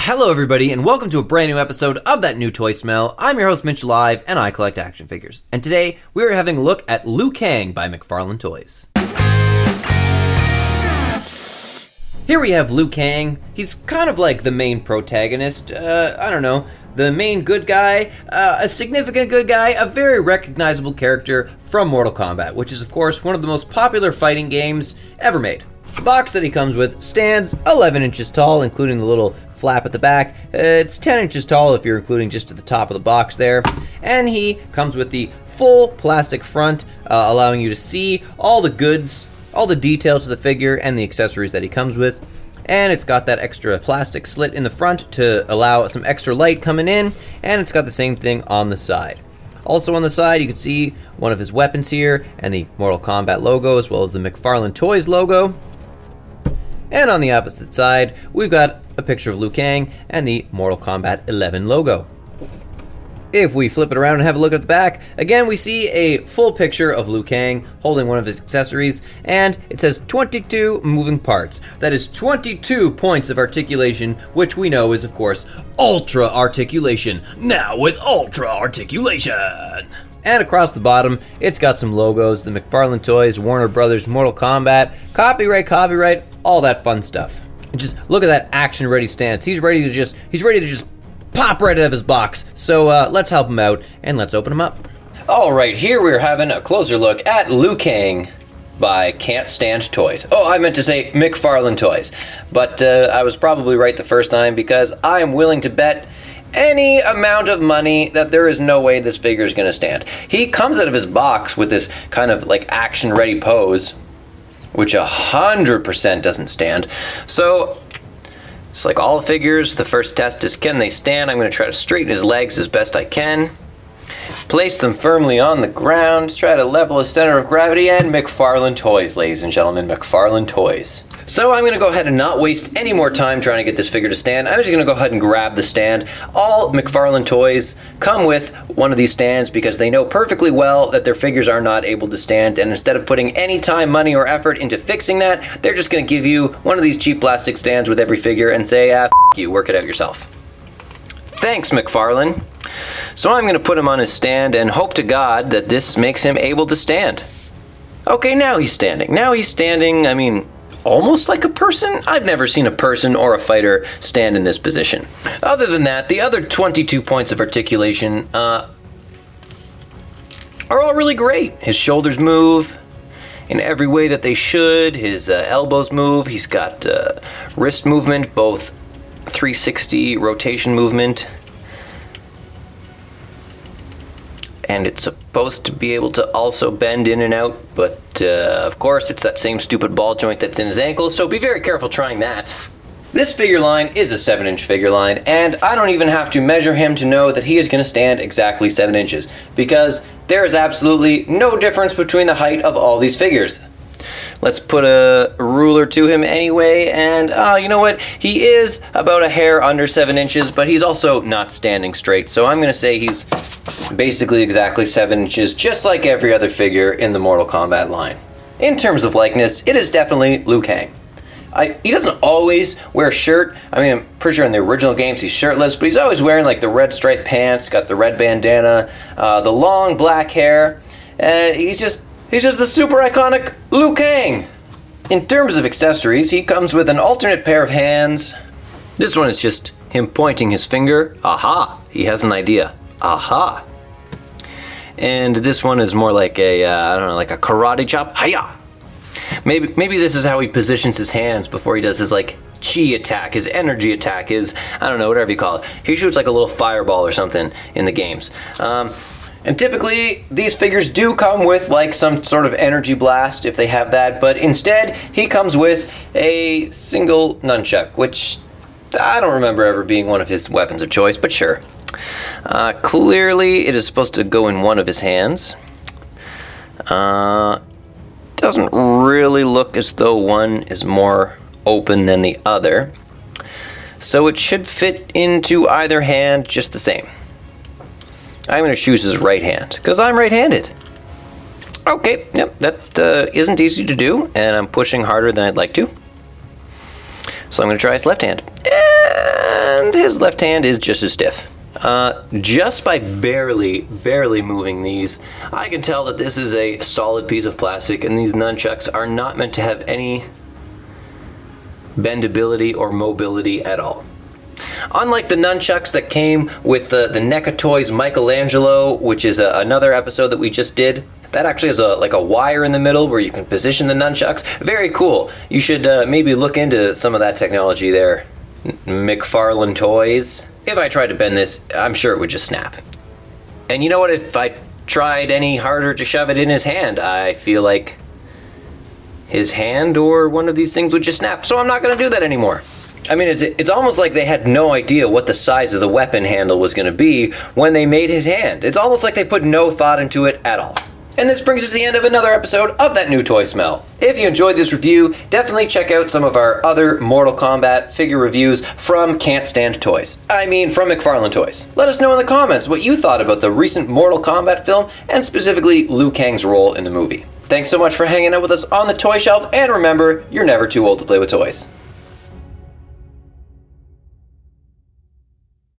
Hello everybody and welcome to a brand new episode of That New Toy Smell. I'm your host Mitch Live and I collect action figures. And today we are having a look at Liu Kang by McFarlane Toys. Here we have Liu Kang. He's kind of like the main protagonist, the main good guy, a significant good guy, a very recognizable character from Mortal Kombat, which is of course one of the most popular fighting games ever made. The box that he comes with stands 11 inches tall, including the little flap at the back. It's 10 inches tall if you're including just at the top of the box there. And he comes with the full plastic front, allowing you to see all the goods, all the details of the figure and the accessories that he comes with. And it's got that extra plastic slit in the front to allow some extra light coming in, and it's got the same thing on the side. Also on the side, you can see one of his weapons here, and the Mortal Kombat logo, as well as the McFarlane Toys logo. And on the opposite side, we've got a picture of Liu Kang and the Mortal Kombat 11 logo. If we flip it around and have a look at the back, again we see a full picture of Liu Kang holding one of his accessories, and it says 22 moving parts. That is 22 points of articulation, which we know is, of course, Ultra Articulation. Now with Ultra Articulation! And across the bottom, it's got some logos, the McFarlane Toys, Warner Brothers, Mortal Kombat, copyright, all that fun stuff. And just look at that action-ready stance. He's ready to just pop right out of his box. So let's help him out and let's open him up. All right, here we're having a closer look at Liu Kang by Can't Stand Toys. Oh, I meant to say McFarlane Toys, but I was probably right the first time because I am willing to bet any amount of money that there is no way this figure is going to stand. He comes out of his box with this kind of like action-ready pose, which 100% doesn't stand. So it's like all the figures, the first test is can they stand? I'm going to try to straighten his legs as best I can. Place them firmly on the ground, try to level his center of gravity, and McFarlane Toys, ladies and gentlemen, McFarlane Toys. So I'm going to go ahead and not waste any more time trying to get this figure to stand. I'm just going to go ahead and grab the stand. All McFarlane Toys come with one of these stands because they know perfectly well that their figures are not able to stand, and instead of putting any time, money, or effort into fixing that, they're just going to give you one of these cheap plastic stands with every figure and say, F you, work it out yourself. Thanks, McFarlane. So I'm going to put him on his stand and hope to God that this makes him able to stand. Okay, now he's standing. I mean, almost like a person? I've never seen a person or a fighter stand in this position. Other than that, the other 22 points of articulation are all really great. His shoulders move in every way that they should. His elbows move. He's got wrist movement, both 360 rotation movement. And it's supposed to be able to also bend in and out, but of course it's that same stupid ball joint that's in his ankle, so be very careful trying that. This figure line is a 7-inch figure line, and I don't even have to measure him to know that he is going to stand exactly 7 inches, because there is absolutely no difference between the height of all these figures. Let's put a ruler to him anyway, and you know what? He is about a hair under 7 inches, but he's also not standing straight, so I'm going to say he's basically exactly 7 inches, just like every other figure in the Mortal Kombat line. In terms of likeness, it is definitely Liu Kang. He doesn't always wear a shirt. I mean, I'm pretty sure in the original games he's shirtless, but he's always wearing like the red striped pants, got the red bandana, the long black hair. He's just the super iconic Liu Kang. In terms of accessories, he comes with an alternate pair of hands. This one is just him pointing his finger. Aha! He has an idea. Aha! And this one is more like a, like a karate chop. Hiya! Maybe this is how he positions his hands before he does his like chi attack, his energy attack, his, whatever you call it. He shoots like a little fireball or something in the games. And typically, these figures do come with like some sort of energy blast if they have that, but instead, he comes with a single nunchuck, which I don't remember ever being one of his weapons of choice, but sure. Clearly, it is supposed to go in one of his hands. Doesn't really look as though one is more open than the other. So it should fit into either hand just the same. I'm going to choose his right hand, because I'm right-handed. Okay, yep, that isn't easy to do, and I'm pushing harder than I'd like to. So I'm going to try his left hand. and his left hand is just as stiff. Just by barely moving these, I can tell that this is a solid piece of plastic, and these nunchucks are not meant to have any bendability or mobility at all. Unlike the nunchucks that came with the NECA Toys Michelangelo, which is another episode that we just did, that actually has like a wire in the middle where you can position the nunchucks. Very cool. You should maybe look into some of that technology there. McFarlane Toys. If I tried to bend this, I'm sure it would just snap. And you know what? If I tried any harder to shove it in his hand, I feel like his hand or one of these things would just snap. So I'm not going to do that anymore. I mean, it's almost like they had no idea what the size of the weapon handle was going to be when they made his hand. It's almost like they put no thought into it at all. And this brings us to the end of another episode of That New Toy Smell. If you enjoyed this review, definitely check out some of our other Mortal Kombat figure reviews from Can't Stand Toys. I mean, from McFarlane Toys. Let us know in the comments what you thought about the recent Mortal Kombat film, and specifically Liu Kang's role in the movie. Thanks so much for hanging out with us on the Toy Shelf, and remember, you're never too old to play with toys.